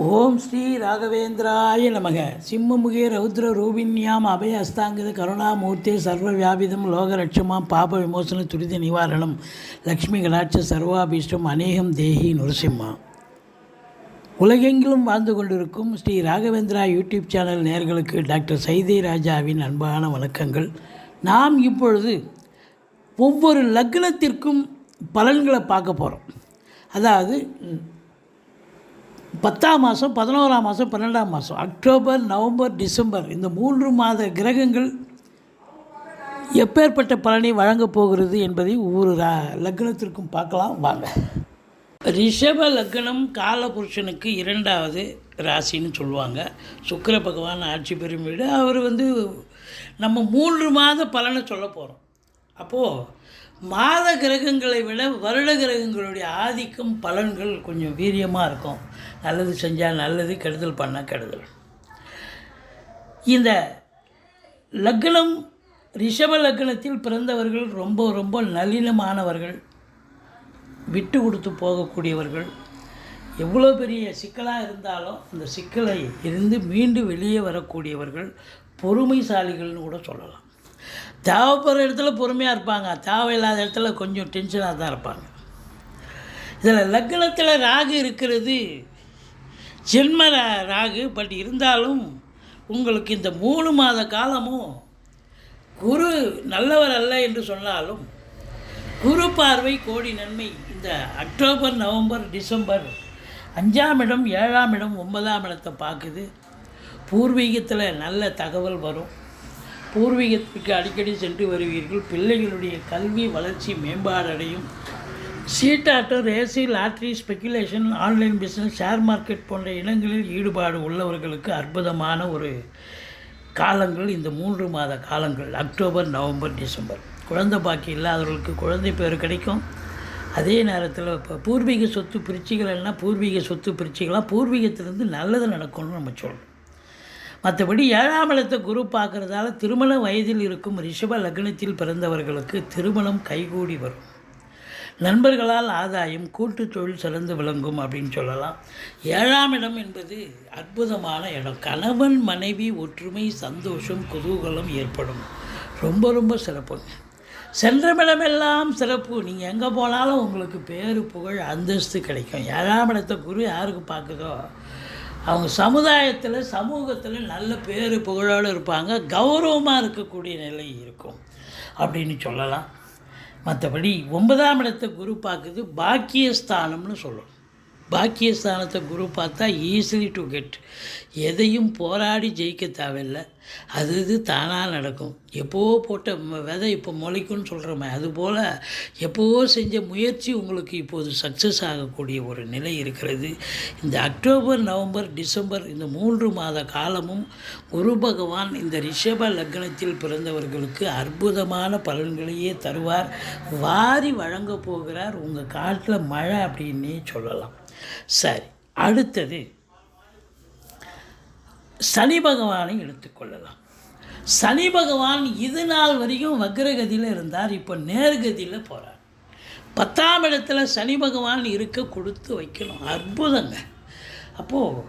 ஓம் ஸ்ரீ ராகவேந்திராய நமக. சிம்மமுகே ரௌத்ர ரூபிண்யாம் அபய அஸ்தாங்கித கருணாமூர்த்தே சர்வ வியாபிதம் லோகரட்சமாம் பாப விமோசன துரித நிவாரணம் லக்ஷ்மி கடாட்ச சர்வாபீஷ்டம் அநேகம் தேஹி நுரசிம்மா. உலகெங்கிலும் வாழ்ந்து கொண்டிருக்கும் ஸ்ரீ ராகவேந்திரா யூடியூப் சேனல் நேயர்களுக்கு டாக்டர் சைதை ராஜாவின் அன்பான வணக்கங்கள். நாம் இப்பொழுது ஒவ்வொரு லக்னத்திற்கும் பலன்களை பார்க்க போகிறோம். அதாவது 10ஆம் மாதம், 11ஆம் மாதம், 12ஆம் மாதம், அக்டோபர், நவம்பர், டிசம்பர் இந்த 3 மாத கிரகங்கள் எப்பேற்பட்ட பலனை வழங்கப் போகிறது என்பதை ஒவ்வொரு லக்னத்திற்கும் பார்க்கலாம் வாங்க. ரிஷப லக்னம் காலபுருஷனுக்கு 2வது ராசின்னு சொல்லுவாங்க. சுக்கிர பகவான் ஆட்சி பெறும் வீடு. அவர் நம்ம 3 மாத பலனை சொல்ல போகிறோம். அப்போது மாத கிரகங்களை விட வருட கிரகங்களுடைய ஆதிக்கம் பலன்கள் கொஞ்சம் வீரியமாக இருக்கும். நல்லது செஞ்சால் நல்லது, கெடுதல் பண்ணால் கெடுதல். இந்த லக்னம் ரிஷப லக்னத்தில் பிறந்தவர்கள் ரொம்ப ரொம்ப நளினமானவர்கள், விட்டு கொடுத்து போகக்கூடியவர்கள். எவ்வளோ பெரிய சிக்கலாக இருந்தாலும் அந்த சிக்கலை இருந்து மீண்டு வெளியே வரக்கூடியவர்கள், பொறுமைசாலிகள்னு கூட சொல்லலாம். தேவைப்படுற இடத்துல பொறுமையாக இருப்பாங்க, தேவையில்லாத இடத்துல கொஞ்சம் டென்ஷனாக தான் இருப்பாங்க. இதில் லக்னத்தில் ராகு இருக்கிறது ஜென்ம ராகு. பட் இருந்தாலும் உங்களுக்கு இந்த 3 மாத காலமும் குரு நல்லவர் அல்ல என்று சொன்னாலும் குரு பார்வை கோடி நன்மை. இந்த அக்டோபர், நவம்பர், டிசம்பர் 5ஆம் இடம், 7ஆம் இடம், 9ஆம் இடத்தை பார்க்குது. பூர்வீகத்தில் நல்ல தகவல் வரும். பூர்வீகத்துக்கு அடிக்கடி சென்று வருவீர்கள். பிள்ளைகளுடைய கல்வி வளர்ச்சி மேம்பாடடையும். சீட்டாட்டம், ரேசி, lottery, speculation, online business, share market போன்ற இடங்களில் ஈடுபாடு உள்ளவர்களுக்கு அற்புதமான ஒரு காலங்கள் இந்த 3 மாத காலங்கள், அக்டோபர், நவம்பர், டிசம்பர். குழந்தை பாக்கி இல்லாதவர்களுக்கு குழந்தை பேர் கிடைக்கும். அதே நேரத்தில் இப்போ பூர்வீக சொத்து பிரிச்சுகளா, பூர்வீக சொத்து பிரிச்சுக்கலாம், பூர்வீகத்திலேருந்து நல்லது நடக்கும்னு நம்ம சொல்கிறோம். மற்றபடி 7ஆம் இடத்தை குரு பார்க்குறதால திருமண வயதில் இருக்கும் ரிஷப லக்னத்தில் பிறந்தவர்களுக்கு திருமணம் கைகூடி வரும். நண்பர்களால் ஆதாயம், கூட்டு தொழில் சிறந்து விளங்கும் அப்படின்னு சொல்லலாம். 7ஆம் இடம் என்பது அற்புதமான இடம். கணவன் மனைவி ஒற்றுமை, சந்தோஷம், குதூகலம் ஏற்படும். ரொம்ப ரொம்ப சிறப்புங்க. சென்றமிடமெல்லாம் சிறப்பு. நீங்கள் எங்கே போனாலும் உங்களுக்கு பேரு, புகழ், அந்தஸ்து கிடைக்கும். 7ஆம் இடத்தை குரு யாருக்கு பார்க்குதோ அவங்க சமுதாயத்தில், சமூகத்தில் நல்ல பேர் புகழோடு இருப்பாங்க. கௌரவமாக இருக்கக்கூடிய நிலை இருக்கும் அப்படின்னு சொல்லலாம். மற்றபடி 9ஆம் இடத்தை குரு பார்க்குது பாக்கியஸ்தானம்னு சொல்லணும். பாக்கியஸ்தானத்தை குரு பார்த்தா ஈஸிலி டு கெட். எதையும் போராடி ஜெயிக்க தேவையில்லை. அது தானாக நடக்கும். எப்போவோ போட்ட விதை இப்போ முளைக்கும்னு சொல்கிறோமே, அதுபோல் எப்போவோ செஞ்ச முயற்சி உங்களுக்கு இப்போது சக்ஸஸ் ஆகக்கூடிய ஒரு நிலை இருக்கிறது. இந்த அக்டோபர், நவம்பர், டிசம்பர் இந்த 3 மாத காலமும் குரு பகவான் இந்த ரிஷப லக்னத்தில் பிறந்தவர்களுக்கு அற்புதமான பலன்களையே தருவார். வாரி வழங்க போகிறார். உங்கள் காட்டில் மழை அப்படின்னே சொல்லலாம். சரி, அடுத்தது சனி பகவானை எடுத்துக்கொள்ளலாம். சனி பகவான் இது நாள் வரைக்கும் வக்ரகதியில் இருந்தார். இப்போ நேர்கதியில் போகிறார். 10ஆம் இடத்துல சனி பகவான் இருக்க கொடுத்து வைக்கணும். அற்புதங்க. அப்போது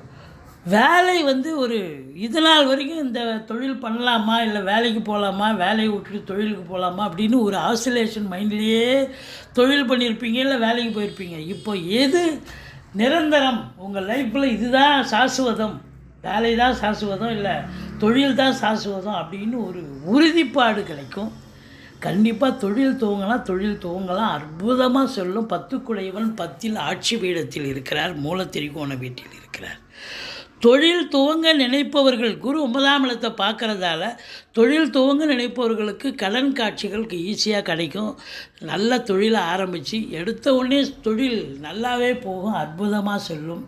வேலை ஒரு இது நாள் வரைக்கும் இந்த தொழில் பண்ணலாமா, இல்லை வேலைக்கு போகலாமா, வேலையை விட்டுட்டு தொழிலுக்கு போகலாமா அப்படின்னு ஒரு ஆசிலேஷன் மைண்ட்லேயே தொழில் பண்ணியிருப்பீங்க, இல்லை வேலைக்கு போயிருப்பீங்க. இப்போ எது நிரந்தரம் உங்கள் லைஃப்பில், இதுதான் சாஸ்வதம், வேலை தான் சாஸ்வதம், இல்லை தொழில் தான் சாஸ்வதம் அப்படின்னு ஒரு உறுதிப்பாடு கிடைக்கும். கண்டிப்பாக தொழில் துவங்கலாம். அற்புதமாக சொல்லும். 10 10 ஆட்சி பீடத்தில் இருக்கிறார். மூலத்திரிகோண வீட்டில் இருக்கிறார். தொழில் துவங்க நினைப்பவர்கள், குரு 9ஆம் இடத்தை பார்க்குறதால தொழில் துவங்க நினைப்பவர்களுக்கு கடன் காட்சிகள் ஈஸியாக கிடைக்கும். நல்ல தொழிலை ஆரம்பித்து எடுத்த உடனே தொழில் நல்லாவே போகும். அற்புதமாக சொல்லும்,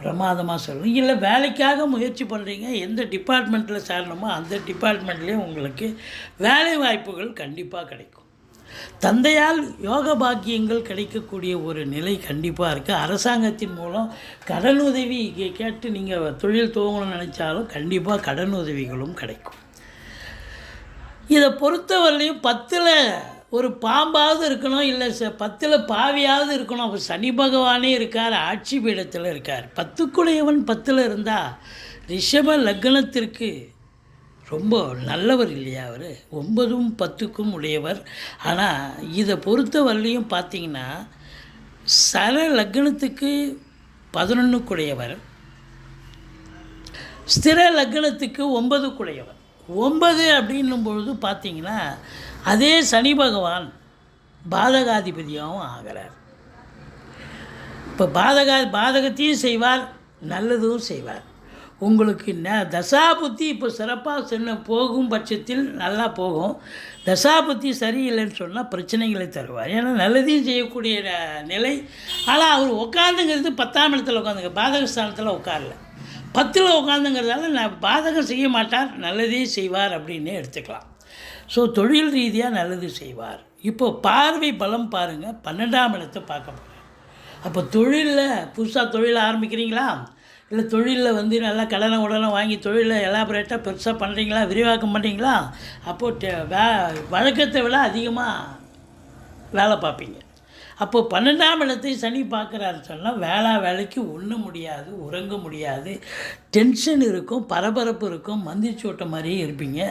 பிரமாதமாக சொல்லும். இல்லை வேலைக்காக முயற்சி பண்ணுறீங்க, எந்த டிபார்ட்மெண்ட்டில் சேரணுமோ அந்த டிபார்ட்மெண்ட்லேயே உங்களுக்கு வேலை வாய்ப்புகள் கண்டிப்பாக கிடைக்கும். தந்தையால் யோக பாக்கியங்கள் கிடைக்கக்கூடிய ஒரு நிலை கண்டிப்பாக இருக்குது. அரசாங்கத்தின் மூலம் கடன் உதவி கேட்டு நீங்கள் தொழில் துவங்கணும்னு நினச்சாலும் கண்டிப்பாக கடன் உதவிகளும் கிடைக்கும். இதை பொறுத்தவரையிலையும் 10ல் ஒரு பாம்பாவது இருக்கணும், இல்லை 10ல் பாவியாவது இருக்கணும். அப்போ சனி பகவானே இருக்கார், ஆட்சி பீடத்தில் இருக்கார். 10க்குடையவன் 10ல் இருந்தால் ரிஷப லக்னத்திற்கு ரொம்ப நல்லவர் இல்லையா அவர்? 9ம் 10க்கும் உடையவர். ஆனால் இதை பொறுத்த வரலையும் பார்த்தீங்கன்னா சர லக்னத்துக்கு 11க்குடையவர், ஸ்திர லக்னத்துக்கு 9க்குடையவர். 9 அப்படின்னும் பொழுது பார்த்தீங்கன்னா அதே சனி பகவான் பாதகாதிபதியாகவும் ஆகிறார். இப்போ பாதகத்தையும் செய்வார், நல்லதும் செய்வார். உங்களுக்கு தசாபுத்தி இப்போ சிறப்பாக போகும் பட்சத்தில் நல்லா போகும். தசாபுத்தி சரியில்லைன்னு சொன்னால் பிரச்சனைகளை தருவார். ஏன்னா நல்லதையும் செய்யக்கூடிய நிலை. ஆனால் அவர் உட்காந்துங்கிறது 10ஆம் இடத்துல உட்காந்துங்க, பாதகஸ்தானத்தில் உட்காரல. 10ல் உட்காந்துங்கிறதால நான் பாதகம் செய்ய மாட்டார், நல்லதே செய்வார் அப்படின்னு எடுத்துக்கலாம். ஸோ தொழில் ரீதியாக நல்லது செய்வார். இப்போ பார்வை பலம் பாருங்கள், 12ஆம் இடத்தை பார்க்க போகிறேன். அப்போ தொழிலில் புதுசாக தொழில் ஆரம்பிக்கிறீங்களா, இல்லை தொழிலில் நல்லா கடனை உடனே வாங்கி தொழிலில் எலாபரேட்டாக பெருசாக பண்ணுறீங்களா, விரிவாக்கம் பண்ணுறீங்களா, அப்போது வழக்கத்தை விட அதிகமாக வேலை பார்ப்பீங்க. அப்போது 12ஆம் இடத்தை சனி பார்க்குறாரு சொன்னால் வேலைக்கு உண்ண முடியாது, உறங்க முடியாது, டென்ஷன் இருக்கும், பரபரப்பு இருக்கும், மந்திரிச்சோட்ட மாதிரியே இருப்பீங்க.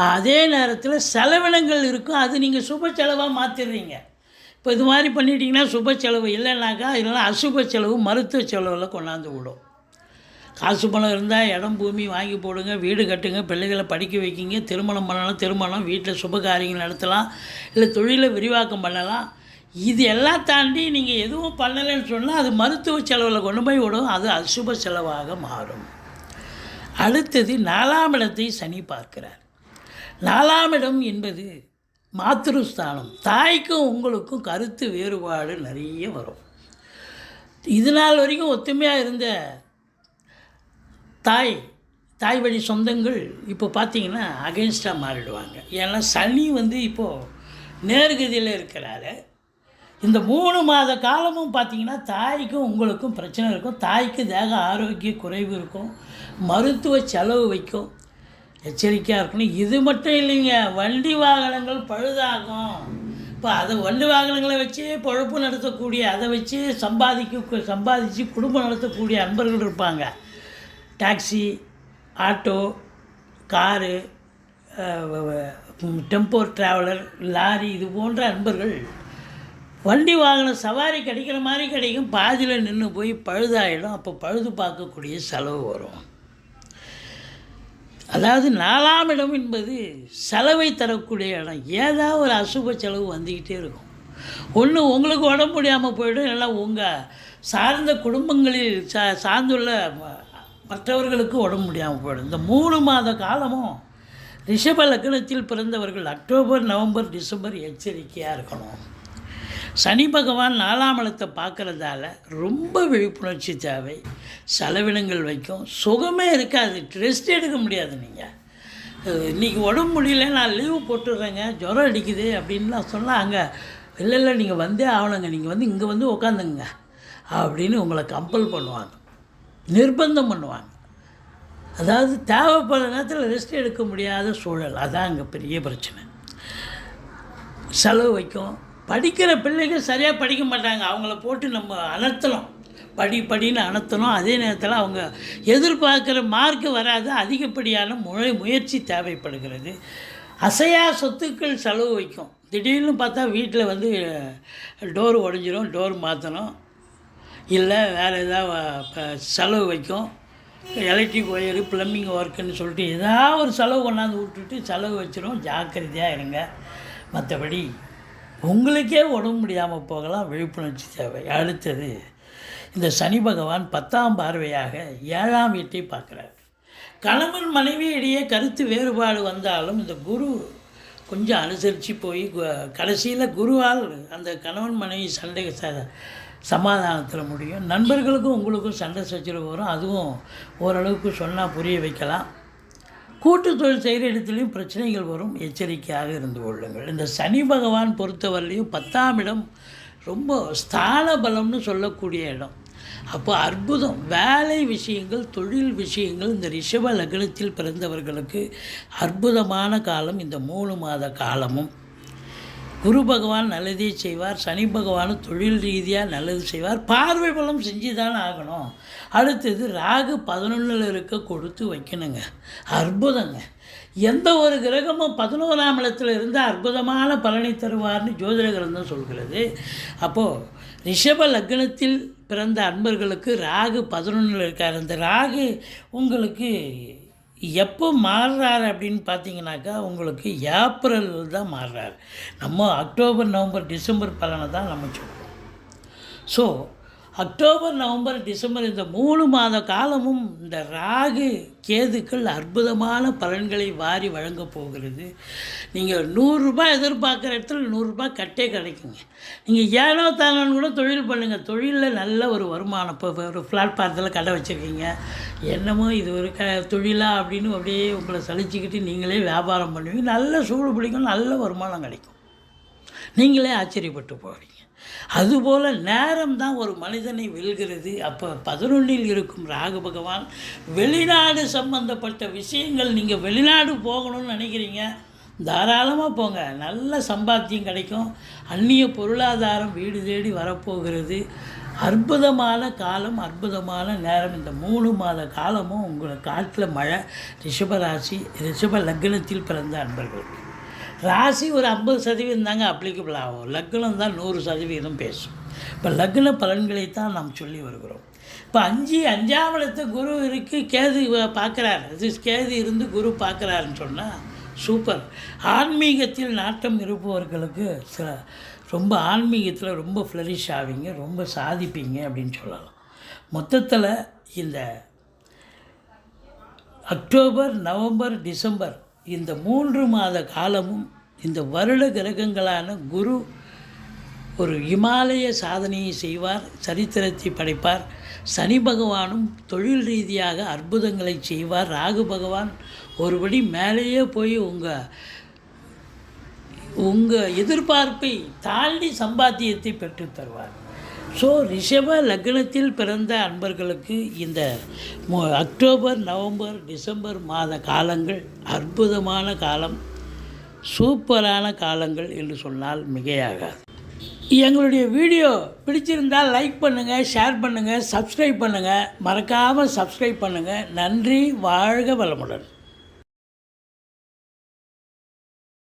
அதே நேரத்தில் செலவினங்கள் இருக்கும், அது நீங்கள் சுப செலவாக மாற்றிடுறீங்க. இப்போ இது மாதிரி பண்ணிட்டீங்கன்னா சுப செலவு இல்லைனாக்கா, இல்லைனா அசுப செலவு, மருத்துவ செலவில் கொண்டாந்து விடும். காசு பணம் இருந்தால் இடம் பூமி வாங்கி போடுங்க, வீடு கட்டுங்க, பிள்ளைகளை படிக்க வைக்கிங்க, திருமணம் பண்ணலாம், திருமணம் வீட்டில் சுப காரியங்கள் நடத்தலாம், இல்லை தொழிலை விரிவாக்கம் பண்ணலாம். இது எல்லாம் தாண்டி நீங்கள் எதுவும் பண்ணலைன்னு சொன்னால் அது மருத்துவ செலவில் கொண்டு போய் விடும், அது அசுப செலவாக மாறும். அடுத்தது 4ஆம் இடத்தை சனி பார்க்கிறார். 4ஆம் இடம் என்பது மாத்ருஸ்தானம். தாய்க்கும் உங்களுக்கும் கருத்து வேறுபாடு நிறைய வரும். இது நாள் வரைக்கும் ஒத்துமையாக இருந்த தாய் வழி சொந்தங்கள் இப்போ பார்த்தீங்கன்னா அகென்ஸ்டாக மாறிடுவாங்க. ஏன்னா சனி இப்போது நேர்கதியில் இருக்கிறாரு. இந்த 3 மாத காலமும் பார்த்திங்கன்னா தாய்க்கும் உங்களுக்கும் பிரச்சனை இருக்கும். தாய்க்கு தேக ஆரோக்கிய குறைவு இருக்கும், மருத்துவ செலவு வைக்கும், எச்சரிக்கையாக இருக்கணும். இது மட்டும் இல்லைங்க, வண்டி வாகனங்கள் பழுதாகும். இப்போ அதை வண்டி வாகனங்களை வச்சு பொழப்பு நடத்தக்கூடிய, அதை வச்சு சம்பாதிச்சு குடும்பம் நடத்தக்கூடிய அன்பர்கள் இருப்பாங்க. Taxi, auto, car, tempo traveller, lorry, இது போன்ற அன்பர்கள் வண்டி வாகன சவாரி கிடைக்கிற மாதிரி கிடைக்கும், பாதியில் நின்று போய் பழுதாயிடும். அப்போ பழுது பார்க்கக்கூடிய செலவு வரும். அதாவது 4ஆம் இடம் என்பது செலவை தரக்கூடிய இடம். ஏதாவது ஒரு அசுப செலவு வந்துக்கிட்டே இருக்கும். ஒன்று உங்களுக்கு உடம்பு முடியாமல் போய்டும், இல்லைனா உங்கள் சார்ந்த குடும்பங்களில் சார்ந்துள்ள மற்றவர்களுக்கு உடம்பு முடியாமல் போய்டும். இந்த 3 மாத காலமும் ரிஷப லக்னத்தில் பிறந்தவர்கள் அக்டோபர், நவம்பர், டிசம்பர் எச்சரிக்கையாக இருக்கணும். சனி பகவான் 4ஆம் இடத்தை பார்க்குறதால ரொம்ப விழிப்புணர்ச்சி தேவை. செலவினங்கள் வைக்கும், சுகமே இருக்காது, ரெஸ்ட் எடுக்க முடியாது. நீங்கள் இன்றைக்கி உடம்பு முடியல, நான் லீவு போட்டுடுறேங்க, ஜுரம் அடிக்குது அப்படின்லாம் சொன்னால் அங்கே இல்லை நீங்கள் வந்தே ஆகணுங்க, நீங்கள் இங்கே உட்காந்துங்க அப்படின்னு உங்களை கம்பல் பண்ணுவாங்க, நிர்பந்தம் பண்ணுவாங்க. அதாவது தேவைப்படுற நேரத்தில் ரெஸ்ட் எடுக்க முடியாத சூழல், அதான் அங்கே பெரிய பிரச்சனை. செலவு வைக்கும். படிக்கிற பிள்ளைகள் சரியாக படிக்க மாட்டாங்க, அவங்கள போட்டு நம்ம அனர்த்தணும், படின்னு அனர்த்தணும். அதே நேரத்தில் அவங்க எதிர்பார்க்குற மார்க்கு வராது, அதிகப்படியான முயற்சி தேவைப்படுகிறது. அசையா சொத்துக்கள் செலவு வைக்கும். திடீர்னு பார்த்தா வீட்டில் டோர் உடஞ்சிரும், டோர் மாற்றணும், இல்லை வேறு ஏதாவது செலவு வைக்கும். எலக்ட்ரிக் ஒயரு, ப்ளம்பிங் ஒர்க்குன்னு சொல்லிட்டு ஏதாவது ஒரு செலவு கொண்டாந்து விட்டுட்டு செலவு வச்சிடும். ஜாக்கிரதையாக இருங்க. மற்றபடி உங்களுக்கே உடம்பு முடியாமல் போகலாம், விழிப்புணர்ச்சி தேவை. அடுத்தது இந்த சனி பகவான் 10ஆம் பார்வையாக 7ஆம் வீட்டை பார்க்குறார். கணவன் மனைவி இடையே கருத்து வேறுபாடு வந்தாலும் இந்த குரு கொஞ்சம் அனுசரித்து போய் கடைசியில் குருவால் அந்த கணவன் மனைவி சண்டை சமாதானத்தில் முடியும். நண்பர்களுக்கும் உங்களுக்கும் சண்டை சச்சரவு வரும், அதுவும் ஓரளவுக்கு சொன்னால் புரிய வைக்கலாம். கூட்டு தொழில் செய்கிற இடத்துலையும் பிரச்சனைகள் வரும், எச்சரிக்கையாக இருந்து கொள்ளுங்கள். இந்த சனி பகவான் பொறுத்தவரையிலையும் 10ஆம் இடம் ரொம்ப ஸ்தான பலம்னு சொல்லக்கூடிய இடம். அப்போ அற்புதம். வேலை விஷயங்கள், தொழில் விஷயங்கள் இந்த ரிஷப லக்னத்தில் பிறந்தவர்களுக்கு அற்புதமான காலம் இந்த 3 மாத காலமும். குரு பகவான் நல்லதே செய்வார், சனி பகவான் தொழில் ரீதியாக நல்லது செய்வார். பார்வை பலம் செஞ்சு தானே ஆகணும். அடுத்தது ராகு 11ல் இருக்க கொடுத்து வைக்கணுங்க. அற்புதங்க. எந்த ஒரு கிரகமும் 11ஆம் இடத்துல இருந்து அற்புதமான பலனை தருவார்னு ஜோதிட கிரந்தம் சொல்கிறது. அப்போது ரிஷப லக்னத்தில் பிறந்த அன்பர்களுக்கு ராகு 11ல் இருக்கார். அந்த ராகு உங்களுக்கு எப்போ மாறுறாரு அப்படின்னு பார்த்தீங்கன்னாக்கா, உங்களுக்கு ஏப்ரல் தான் மாறுறாரு. நம்ம அக்டோபர், நவம்பர், டிசம்பர் பலனை தான் நம்ம சொல்கிறோம். ஸோ அக்டோபர், நவம்பர், டிசம்பர் இந்த 3 மாத காலமும் இந்த ராகு கேதுக்கள் அற்புதமான பலன்களை வாரி வழங்கப் போகிறது. நீங்கள் 100 ரூபாய் எதிர்பார்க்குற இடத்துல 100 ரூபாய் கட்டே கிடைக்குங்க. நீங்கள் ஏனோ தானோன்னு கூட தொழில் பண்ணுங்கள். தொழிலில் நல்ல ஒரு வருமானம். இப்போ ஒரு பிளாட்பாரத்தில் கடை வச்சுருக்கீங்க, என்னமோ இது ஒரு தொழிலா அப்படின்னு அப்படியே உங்களை சலிச்சுக்கிட்டு நீங்களே வியாபாரம் பண்ணுவீங்க. நல்ல சூடு பிடிக்கும், நல்ல வருமானம் கிடைக்கும். நீங்களே ஆச்சரியப்பட்டு போவீங்க. அதுபோல் நேரம் தான் ஒரு மனிதனை வெல்கிறது. அப்போ 11ல் இருக்கும் ராகு பகவான் வெளிநாடு சம்பந்தப்பட்ட விஷயங்கள், நீங்கள் வெளிநாடு போகணும்னு நினைக்கிறீங்க, தாராளமாக போங்க. நல்ல சம்பாத்தியம் கிடைக்கும். அந்நிய பொருளாதாரம் வீடு தேடி வரப்போகிறது. அற்புதமான காலம், அற்புதமான நேரம். இந்த 3 மாத காலமும் உங்களுக்கு காட்டில் மழை. ரிஷபராசி, ரிஷப லக்னத்தில் பிறந்த அன்பர்களுக்கு ராசி ஒரு 50% தாங்க அப்ளிகபிள் ஆகும். லக்னம் தான் 100% பேசும். இப்போ லக்ன பலன்களைத்தான் நாம் சொல்லி வருகிறோம். இப்போ 5ஆம் இடத்து குரு இருக்குது, கேது பார்க்குறாரு. அது கேது இருந்து குரு பார்க்குறாருன்னு சொன்னால் சூப்பர். ஆன்மீகத்தில் நாட்டம் இருப்பவர்களுக்கு ரொம்ப ஆன்மீகத்தில் ரொம்ப ஃப்ளரிஷ் ஆவீங்க, ரொம்ப சாதிப்பீங்க அப்படின்னு சொல்லலாம். மொத்தத்தில் இந்த அக்டோபர், நவம்பர், டிசம்பர் இந்த 3 மாத காலமும் இந்த வருட கிரகங்களான குரு ஒரு இமாலய சாதனையை செய்வார், சரித்திரத்தை படைப்பார். சனி பகவானும் தொழில் ரீதியாக அற்புதங்களை செய்வார். ராகு பகவான் ஒருபடி மேலேயே போய் உங்கள் எதிர்பார்ப்பை தாண்டி சம்பாத்தியத்தை பெற்று தருவார். ஸோ ரிஷப லக்னத்தில் பிறந்த அன்பர்களுக்கு இந்த அக்டோபர், நவம்பர், டிசம்பர் மாத காலங்கள் அற்புதமான காலம், சூப்பரான காலங்கள் என்று சொன்னால் மிகையாகாது. எங்களுடைய வீடியோ பிடிச்சிருந்தால் லைக் பண்ணுங்கள், ஷேர் பண்ணுங்கள், சப்ஸ்கிரைப் பண்ணுங்கள். மறக்காமல் சப்ஸ்கிரைப் பண்ணுங்கள். நன்றி. வாழ்க வளமுடன்.